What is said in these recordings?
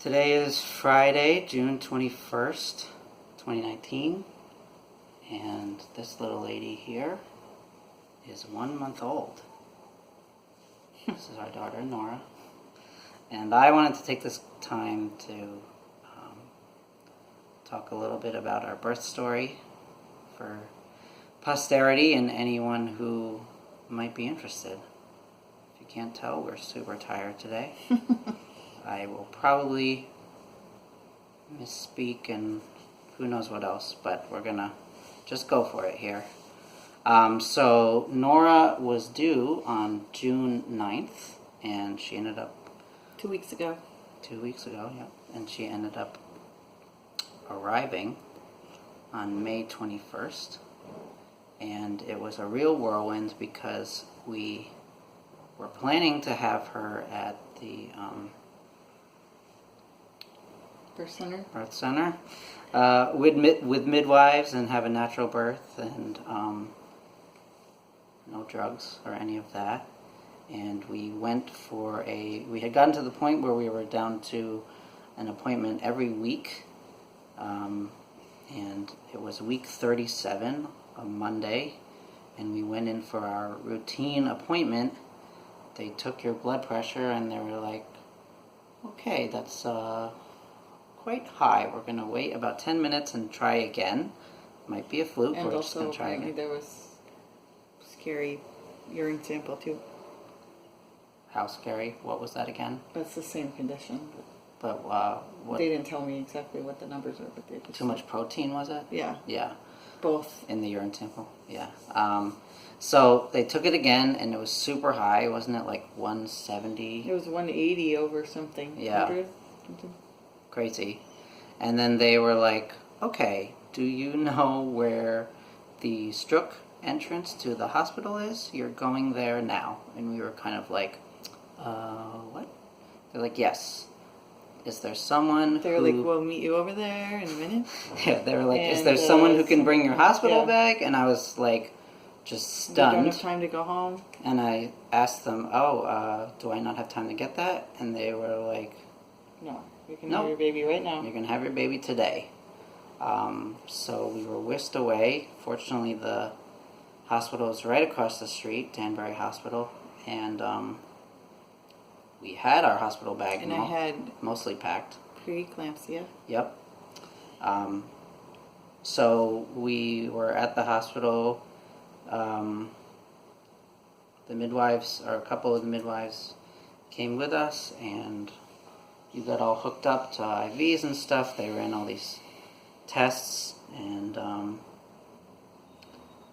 Today is Friday, June 21st, 2019, and this little lady here is 1 month old. This is our daughter, Nora, and I wanted to take this time to talk a little bit about our birth story for posterity and anyone who might be interested. If you can't tell, we're super tired today. I will probably misspeak and who knows what else, but we're gonna just go for it here. So Nora was due on June 9th, and she ended up... 2 weeks ago. 2 weeks ago, yeah. And she ended up arriving on May 21st. And it was a real whirlwind because we were planning to have her at the... Birth center with midwives and have a natural birth and no drugs or any of that. And we went for we had gotten to the point where we were down to an appointment every week, and it was week 37, a Monday, and we went in for our routine appointment. They took your blood pressure and they were like, okay, that's quite high. We're going to wait about 10 minutes and try again. Might be a fluke. And we're just going also to try again. there was scary urine sample too. How scary? What was that again? That's the same condition. But what? They didn't tell me exactly what the numbers were, but they just Too much protein, was it? Yeah. Yeah. Both. In the urine sample? Yeah. So they took it again, and it was super high. Wasn't it like 170? It was 180 over something. Yeah. 100 something. Crazy. And then they were like, okay, do you know where the stroke entrance to the hospital is? You're going there now. And we were kind of like, what? They're like, yes. Is there someone They were like, we'll meet you over there in a minute. Yeah, they were like, and, is there someone who can bring your hospital yeah. bag? And I was like, just We stunned. don't have time to go home. And I asked them, do I not have time to get that? And they were like, No, you can Nope. have your baby right now. you're going to have your baby today. So we were whisked away. Fortunately, the hospital is right across the street, Danbury Hospital. And we had our hospital bag And I had mostly packed. preeclampsia. Yep. So we were at the hospital. The midwives, or a couple of the midwives, came with us, and you got all hooked up to IVs and stuff. They ran all these tests, and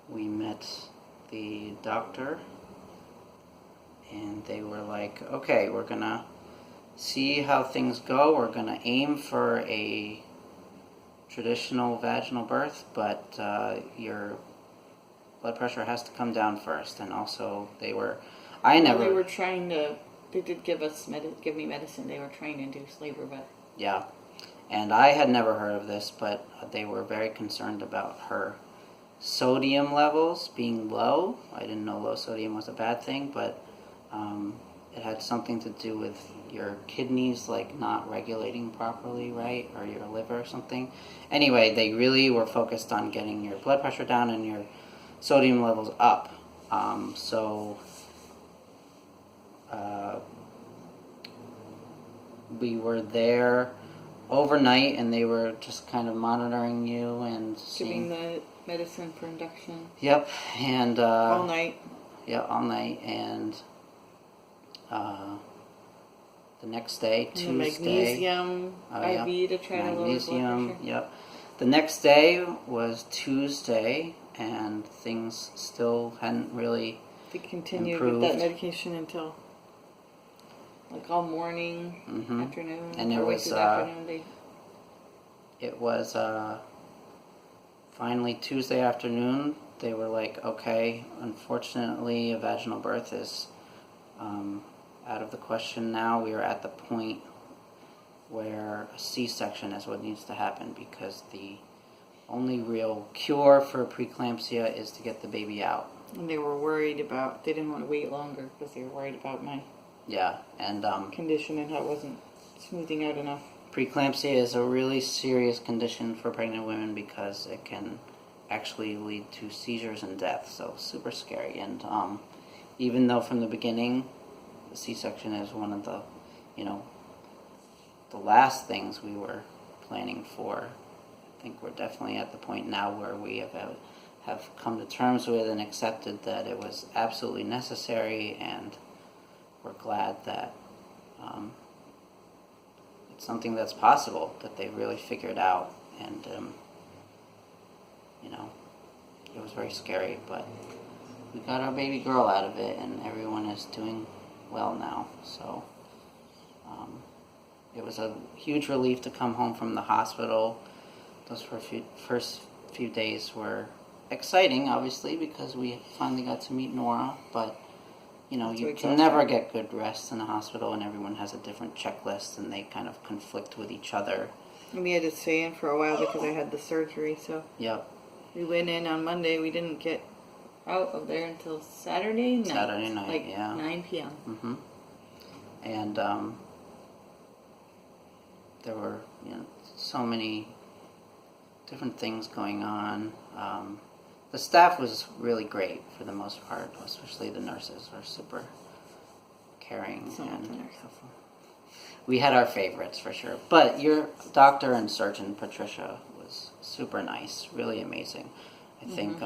we met the doctor, and they were like, okay, we're going to see how things go. We're going to aim for a traditional vaginal birth, but your blood pressure has to come down first. And also, they were trying to. They did give me medicine. They were trying to induce labor, but yeah. And I had never heard of this, but they were very concerned about her sodium levels being low. I didn't know low sodium was a bad thing, but it had something to do with your kidneys, like, not regulating properly, right? Or your liver or something. Anyway, they really were focused on getting your blood pressure down and your sodium levels up. We were there overnight, and they were just kind of monitoring you and giving the medicine for induction. Yep, and all night. Yeah, all night, and the next day, Tuesday, the magnesium IV to try to lower blood pressure. Yep. The next day was Tuesday, and things still hadn't really They continued improved. with that medication until like all morning, afternoon, and it was finally Tuesday afternoon. They were like, okay, unfortunately, a vaginal birth is out of the question now. We are at the point where a C-section is what needs to happen, because the only real cure for preeclampsia is to get the baby out. And they were worried about, they didn't want to wait longer because they were worried about my and condition and how it wasn't smoothing out enough. Preeclampsia is a really serious condition for pregnant women because it can actually lead to seizures and death. So super scary. And even though from the beginning, the C-section is one of the, the last things we were planning for, I think we're definitely at the point now where we have come to terms with and accepted that it was absolutely necessary, and we're glad that it's something that's possible, that they really figured out. And it was very scary, but we got our baby girl out of it, and everyone is doing well now. So it was a huge relief to come home from the hospital. Those first few days were exciting, obviously, because we finally got to meet Nora, but you can never get good rest in a hospital, and everyone has a different checklist, and they kind of conflict with each other. And we had to stay in for a while because I had the surgery, so Yep. we went in on Monday. We didn't get out of there until Saturday night. Saturday night, like yeah. 9 p.m. Mm-hmm. And there were so many different things going on. The staff was really great for the most part, especially the nurses were super caring. And we had our favorites for sure. But your doctor and surgeon, Patricia, was super nice, really amazing. I think,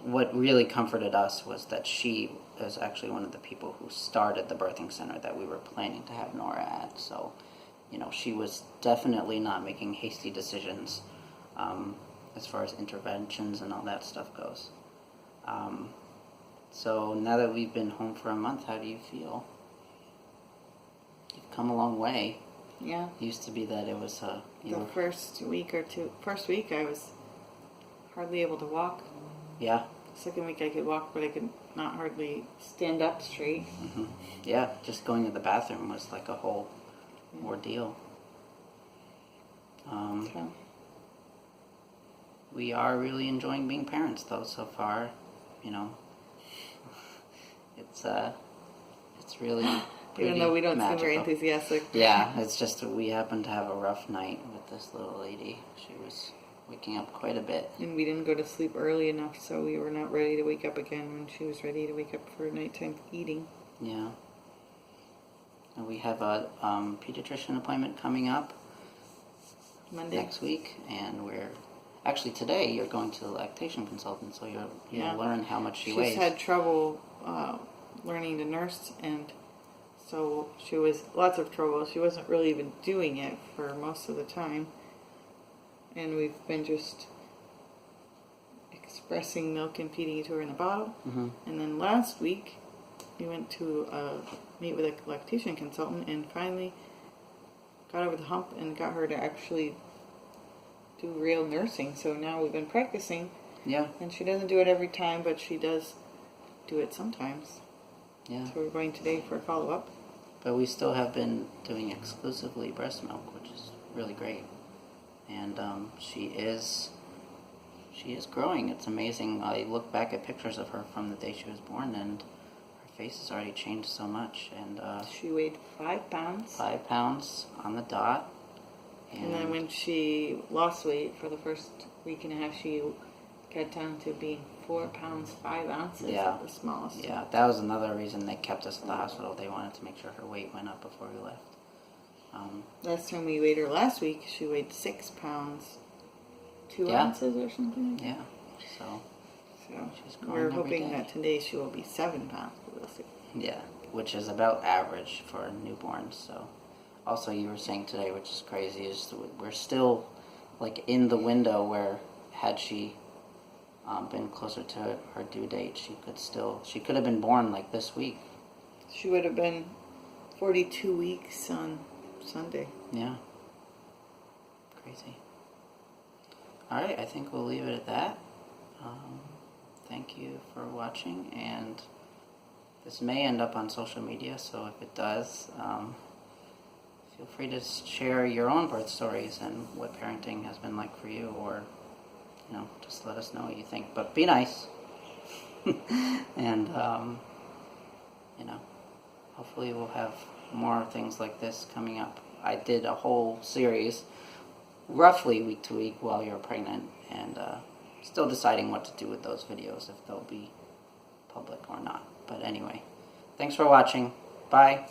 what really comforted us was that she is actually one of the people who started the birthing center that we were planning to have Nora at. So, she was definitely not making hasty decisions as far as interventions and all that stuff goes. So now that we've been home for a month, how do you feel? You've come a long way. Yeah. It used to be that it was first week I was hardly able to walk. Yeah. Second week I could walk, but I could not hardly stand up straight. Mm-hmm. Yeah, just going to the bathroom was like a whole ordeal. We are really enjoying being parents, though, so far. It's really pretty Even though we don't magical. seem very enthusiastic. Yeah, it's just we happened to have a rough night with this little lady. She was waking up quite a bit. And we didn't go to sleep early enough, so we were not ready to wake up again when she was ready to wake up for nighttime eating. Yeah. And we have a pediatrician appointment coming up Monday next week, and we're actually today you're going to the lactation consultant, so you'll learn how much she weighs. She's had trouble learning to nurse, and so she was lots of trouble. She wasn't really even doing it for most of the time, and we've been just expressing milk and feeding it to her in a bottle. Mm-hmm. And then last week we went to meet with a lactation consultant and finally got over the hump and got her to actually do real nursing. So now we've been practicing. Yeah. And she doesn't do it every time, but she does do it sometimes. Yeah. So we're going today for a follow-up. But we still have been doing exclusively breast milk, which is really great. And she is growing. It's amazing. I look back at pictures of her from the day she was born, and her face has already changed so much. And she weighed 5 pounds. 5 pounds on the dot. And then when she lost weight for the first week and a half, she got down to being 4 pounds 5 ounces at the smallest. Yeah, that was another reason they kept us at the hospital. They wanted to make sure her weight went up before we left. Last time we weighed her last week, she weighed 6 pounds 2 ounces or something. Yeah, so she's growing. We're hoping that today she will be 7 pounds. We'll see. Yeah, which is about average for newborns. So, also you were saying today, which is crazy, is we're still like in the window where had she been closer to her due date, she could have been born like this week. She would have been 42 weeks on Sunday. Yeah. Crazy. All right, I think we'll leave it at that. Thank you for watching, and this may end up on social media, so if it does, feel free to share your own birth stories and what parenting has been like for you, or just let us know what you think. But be nice, and hopefully we'll have more things like this coming up. I did a whole series, roughly week to week, while you're pregnant, and still deciding what to do with those videos, if they'll be public or not. But anyway, thanks for watching. Bye.